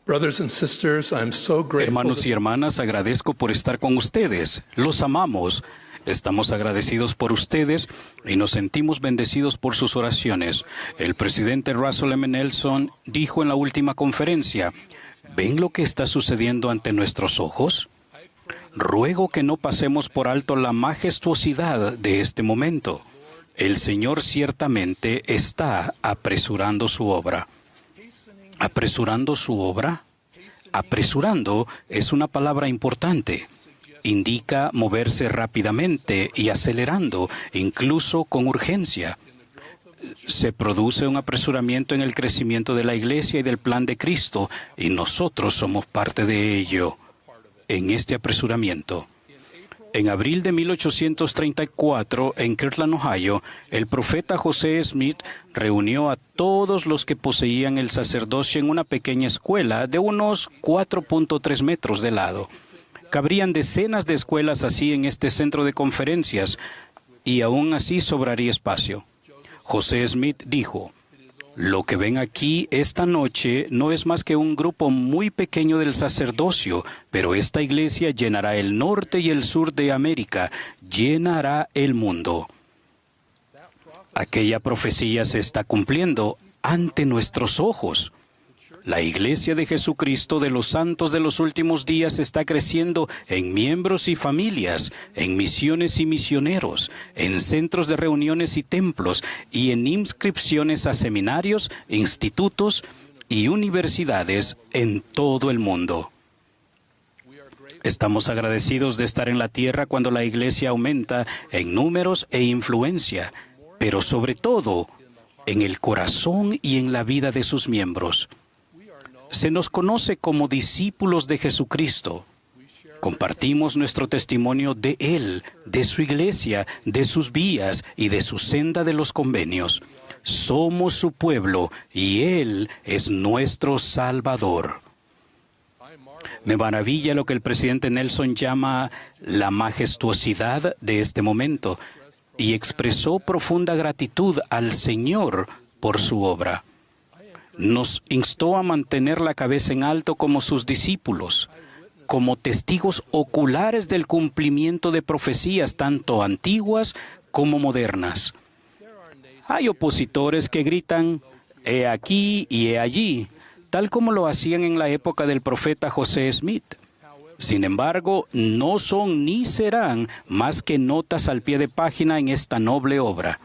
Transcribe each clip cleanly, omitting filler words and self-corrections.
Brothers and sisters, I'm so grateful. Hermanos y hermanas, agradezco por estar con ustedes. Los amamos. Estamos agradecidos por ustedes y nos sentimos bendecidos por sus oraciones. El presidente Russell M. Nelson dijo en la última conferencia, ¿ven lo que está sucediendo ante nuestros ojos? Ruego que no pasemos por alto la majestuosidad de este momento. El Señor ciertamente está apresurando su obra. ¿Apresurando su obra? Apresurando es una palabra importante. Indica moverse rápidamente y acelerando, incluso con urgencia. Se produce un apresuramiento en el crecimiento de la Iglesia y del plan de Cristo, y nosotros somos parte de ello, en este apresuramiento. En abril de 1834, en Kirtland, Ohio, el profeta José Smith reunió a todos los que poseían el sacerdocio en una pequeña escuela de unos 4.3 metros de lado. Cabrían decenas de escuelas así en este centro de conferencias y aún así sobraría espacio. José Smith dijo, lo que ven aquí esta noche no es más que un grupo muy pequeño del sacerdocio, pero esta iglesia llenará el norte y el sur de América, llenará el mundo. Aquella profecía se está cumpliendo ante nuestros ojos. La Iglesia de Jesucristo de los Santos de los Últimos Días está creciendo en miembros y familias, en misiones y misioneros, en centros de reuniones y templos, y en inscripciones a seminarios, institutos y universidades en todo el mundo. Estamos agradecidos de estar en la tierra cuando la Iglesia aumenta en números e influencia, pero sobre todo en el corazón y en la vida de sus miembros. Se nos conoce como discípulos de Jesucristo. Compartimos nuestro testimonio de Él, de su iglesia, de sus vías y de su senda de los convenios. Somos su pueblo y Él es nuestro Salvador. Me maravilla lo que el presidente Nelson llama la majestuosidad de este momento y expresó profunda gratitud al Señor por su obra. Nos instó a mantener la cabeza en alto como sus discípulos, como testigos oculares del cumplimiento de profecías tanto antiguas como modernas. Hay opositores que gritan, he aquí y he allí, tal como lo hacían en la época del profeta José Smith. Sin embargo, no son ni serán más que notas al pie de página en esta noble obra.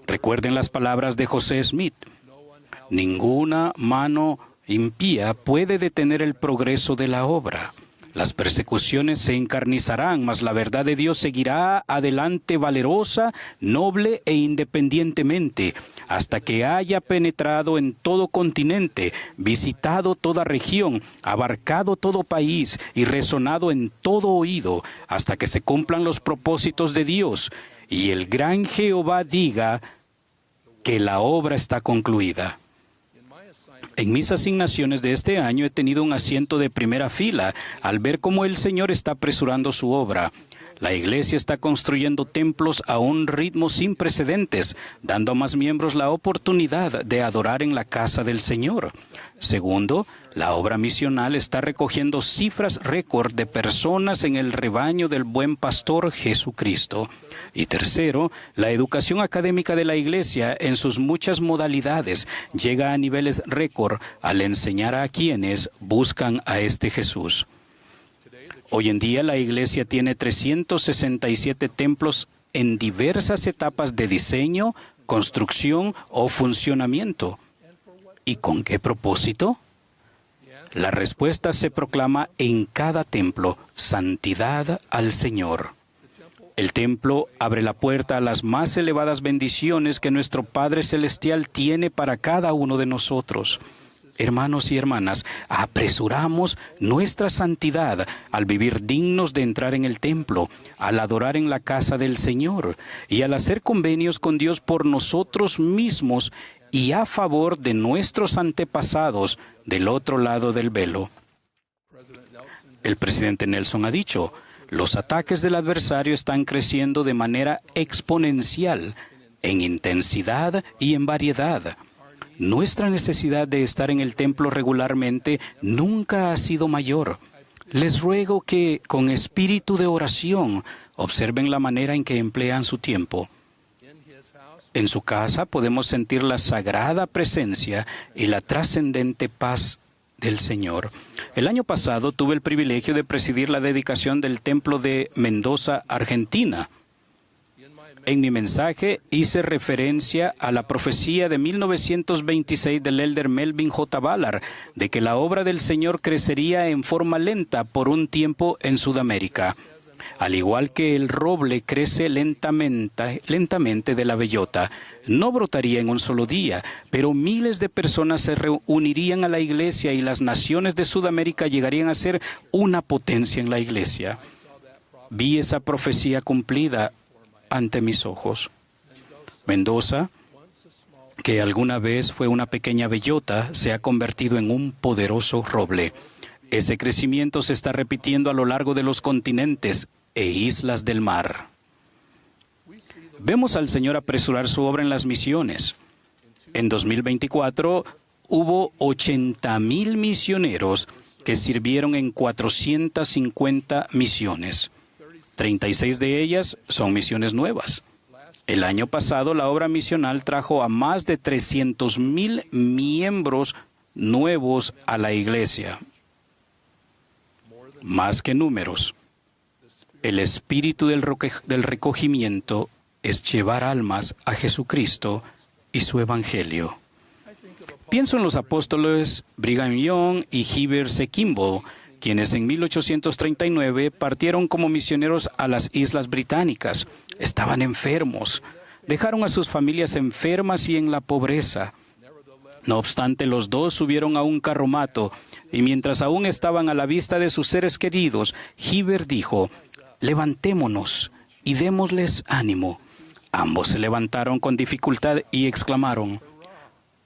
Recuerden las palabras de José Smith. Ninguna mano impía puede detener el progreso de la obra. Las persecuciones se encarnizarán, mas la verdad de Dios seguirá adelante valerosa, noble e independientemente, hasta que haya penetrado en todo continente, visitado toda región, abarcado todo país y resonado en todo oído, hasta que se cumplan los propósitos de Dios y el gran Jehová diga que la obra está concluida. En mis asignaciones de este año he tenido un asiento de primera fila al ver cómo el Señor está apresurando su obra. La Iglesia está construyendo templos a un ritmo sin precedentes, dando a más miembros la oportunidad de adorar en la casa del Señor. Segundo, la obra misional está recogiendo cifras récord de personas en el rebaño del buen pastor Jesucristo. Y tercero, la educación académica de la Iglesia en sus muchas modalidades llega a niveles récord al enseñar a quienes buscan a este Jesús. Hoy en día la Iglesia tiene 367 templos en diversas etapas de diseño, construcción o funcionamiento. ¿Y con qué propósito? La respuesta se proclama en cada templo: santidad al Señor. El templo abre la puerta a las más elevadas bendiciones que nuestro Padre Celestial tiene para cada uno de nosotros. Hermanos y hermanas, apresuramos nuestra santidad al vivir dignos de entrar en el templo, al adorar en la casa del Señor y al hacer convenios con Dios por nosotros mismos y a favor de nuestros antepasados del otro lado del velo. El presidente Nelson ha dicho, los ataques del adversario están creciendo de manera exponencial, en intensidad y en variedad. Nuestra necesidad de estar en el templo regularmente nunca ha sido mayor. Les ruego que, con espíritu de oración, observen la manera en que emplean su tiempo. En su casa podemos sentir la sagrada presencia y la trascendente paz del Señor. El año pasado tuve el privilegio de presidir la dedicación del templo de Mendoza, Argentina. En mi mensaje hice referencia a la profecía de 1926 del elder Melvin J. Ballard de que la obra del Señor crecería en forma lenta por un tiempo en Sudamérica. Al igual que el roble crece lentamente de la bellota, no brotaría en un solo día, pero miles de personas se reunirían a la iglesia y las naciones de Sudamérica llegarían a ser una potencia en la iglesia. Vi esa profecía cumplida ante mis ojos. Mendoza, que alguna vez fue una pequeña bellota, se ha convertido en un poderoso roble. Ese crecimiento se está repitiendo a lo largo de los continentes e islas del mar. Vemos al Señor apresurar su obra en las misiones. En 2024 hubo 80,000 misioneros que sirvieron en 450 misiones. 36 de ellas son misiones nuevas. El año pasado la obra misional trajo a más de 300,000 miembros nuevos a la iglesia. Más que números. El espíritu del recogimiento es llevar almas a Jesucristo y su evangelio. Pienso en los apóstoles Brigham Young y Heber C. Kimball, quienes en 1839 partieron como misioneros a las Islas Británicas. Estaban enfermos. Dejaron a sus familias enfermas y en la pobreza. No obstante, los dos subieron a un carromato, y mientras aún estaban a la vista de sus seres queridos, Heber dijo: «Levantémonos y démosles ánimo». Ambos se levantaron con dificultad y exclamaron: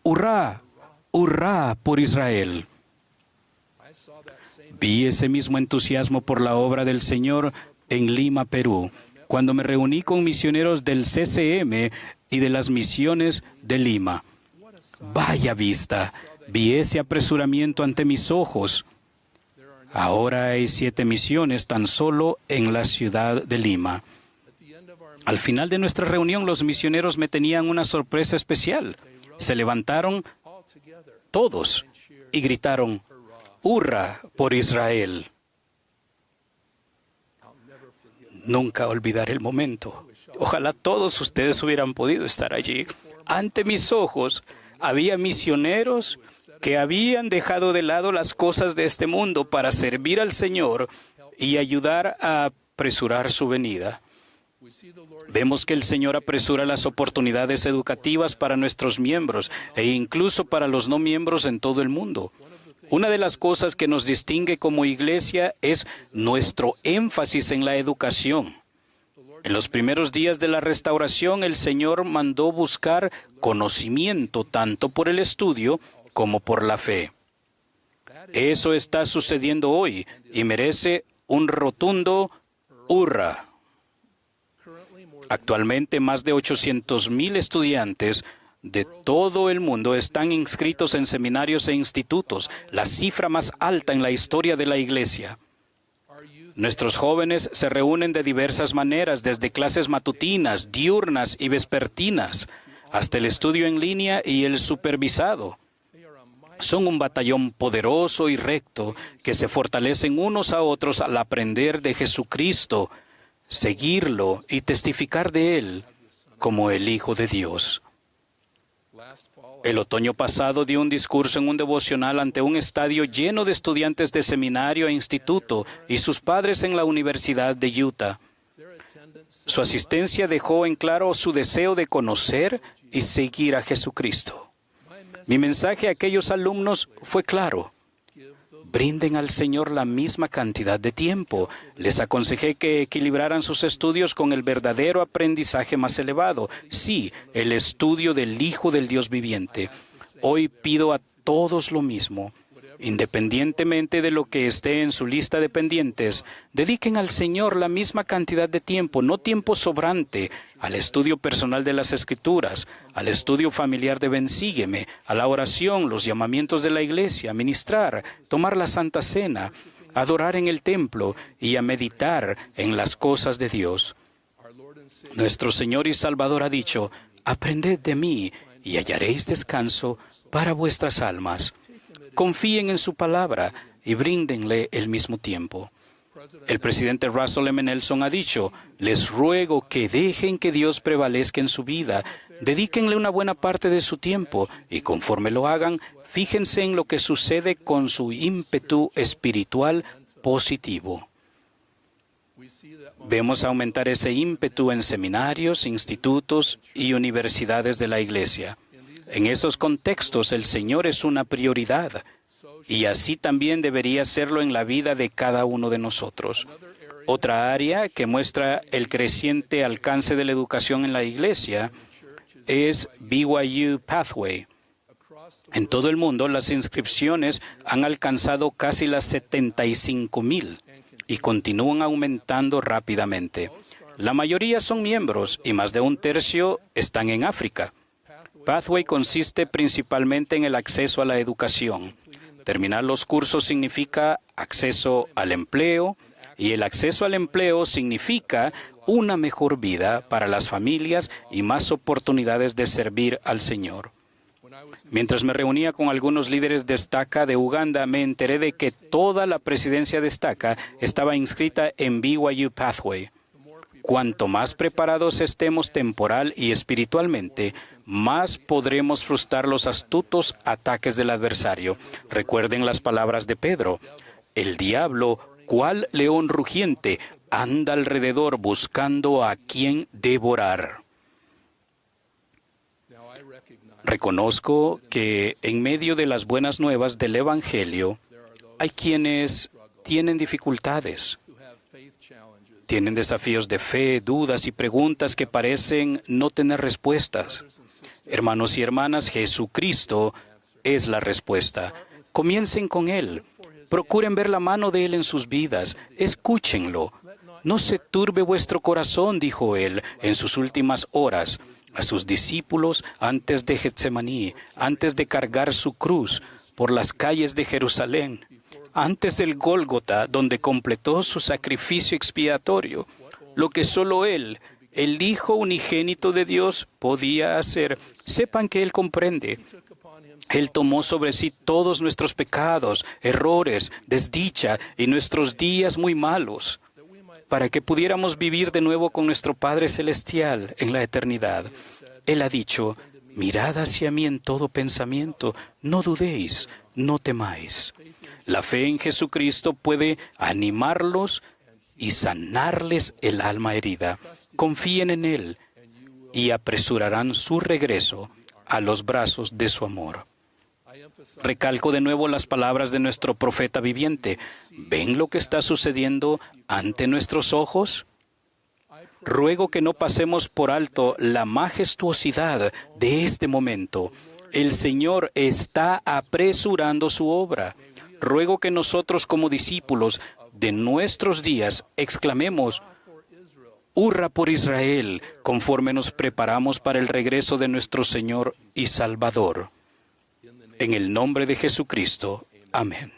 «¡Hurrá! ¡Hurrá por Israel!». Vi ese mismo entusiasmo por la obra del Señor en Lima, Perú, cuando me reuní con misioneros del CCM y de las misiones de Lima. Vaya vista, vi ese apresuramiento ante mis ojos. Ahora hay 7 misiones tan solo en la ciudad de Lima. Al final de nuestra reunión, los misioneros me tenían una sorpresa especial. Se levantaron todos y gritaron: «¡Hurra por Israel!». Nunca olvidaré el momento. Ojalá todos ustedes hubieran podido estar allí. Ante mis ojos había misioneros que habían dejado de lado las cosas de este mundo para servir al Señor y ayudar a apresurar su venida. Vemos que el Señor apresura las oportunidades educativas para nuestros miembros e incluso para los no miembros en todo el mundo. Una de las cosas que nos distingue como iglesia es nuestro énfasis en la educación. En los primeros días de la restauración, el Señor mandó buscar conocimiento tanto por el estudio como por la fe. Eso está sucediendo hoy y merece un rotundo hurra. Actualmente, más de 800,000 estudiantes de todo el mundo están inscritos en seminarios e institutos, la cifra más alta en la historia de la Iglesia. Nuestros jóvenes se reúnen de diversas maneras, desde clases matutinas, diurnas y vespertinas, hasta el estudio en línea y el supervisado. Son un batallón poderoso y recto que se fortalecen unos a otros al aprender de Jesucristo, seguirlo y testificar de Él como el Hijo de Dios. El otoño pasado di un discurso en un devocional ante un estadio lleno de estudiantes de seminario e instituto y sus padres en la Universidad de Utah. Su asistencia dejó en claro su deseo de conocer y seguir a Jesucristo. Mi mensaje a aquellos alumnos fue claro: brinden al Señor la misma cantidad de tiempo. Les aconsejé que equilibraran sus estudios con el verdadero aprendizaje más elevado. Sí, el estudio del Hijo del Dios viviente. Hoy pido a todos lo mismo. Independientemente de lo que esté en su lista de pendientes, dediquen al Señor la misma cantidad de tiempo, no tiempo sobrante, al estudio personal de las Escrituras, al estudio familiar de Ven, Sígueme, a la oración, los llamamientos de la iglesia, a ministrar, tomar la Santa Cena, a adorar en el templo y a meditar en las cosas de Dios. Nuestro Señor y Salvador ha dicho: aprended de mí y hallaréis descanso para vuestras almas. Confíen en su palabra y bríndenle el mismo tiempo. El presidente Russell M. Nelson ha dicho: les ruego que dejen que Dios prevalezca en su vida, dedíquenle una buena parte de su tiempo y conforme lo hagan, fíjense en lo que sucede con su ímpetu espiritual positivo. Vemos aumentar ese ímpetu en seminarios, institutos y universidades de la Iglesia. En esos contextos, el Señor es una prioridad, y así también debería serlo en la vida de cada uno de nosotros. Otra área que muestra el creciente alcance de la educación en la Iglesia es BYU Pathway. En todo el mundo, las inscripciones han alcanzado casi las 75,000 y continúan aumentando rápidamente. La mayoría son miembros y más de un tercio están en África. Pathway consiste principalmente en el acceso a la educación. Terminar los cursos significa acceso al empleo, y el acceso al empleo significa una mejor vida para las familias y más oportunidades de servir al Señor. Mientras me reunía con algunos líderes de Staka de Uganda, me enteré de que toda la presidencia de Staka estaba inscrita en BYU Pathway. Cuanto más preparados estemos temporal y espiritualmente, más podremos frustrar los astutos ataques del adversario. Recuerden las palabras de Pedro: el diablo, cual león rugiente, anda alrededor buscando a quien devorar. Reconozco que en medio de las buenas nuevas del Evangelio hay quienes tienen dificultades, tienen desafíos de fe, dudas y preguntas que parecen no tener respuestas. Hermanos y hermanas, Jesucristo es la respuesta. Comiencen con Él. Procuren ver la mano de Él en sus vidas. Escúchenlo. No se turbe vuestro corazón, dijo Él en sus últimas horas a sus discípulos antes de Getsemaní, antes de cargar su cruz por las calles de Jerusalén, antes del Gólgota, donde completó su sacrificio expiatorio, lo que solo Él, el Hijo unigénito de Dios, podía hacer. Sepan que Él comprende. Él tomó sobre sí todos nuestros pecados, errores, desdicha y nuestros días muy malos, para que pudiéramos vivir de nuevo con nuestro Padre Celestial en la eternidad. Él ha dicho: mirad hacia mí en todo pensamiento, no dudéis, no temáis. La fe en Jesucristo puede animarlos y sanarles el alma herida. Confíen en Él y apresurarán su regreso a los brazos de su amor. Recalco de nuevo las palabras de nuestro profeta viviente. ¿Ven lo que está sucediendo ante nuestros ojos? Ruego que no pasemos por alto la majestuosidad de este momento. El Señor está apresurando su obra. Ruego que nosotros como discípulos de nuestros días exclamemos: ¡Hurra por Israel!, conforme nos preparamos para el regreso de nuestro Señor y Salvador. En el nombre de Jesucristo. Amén.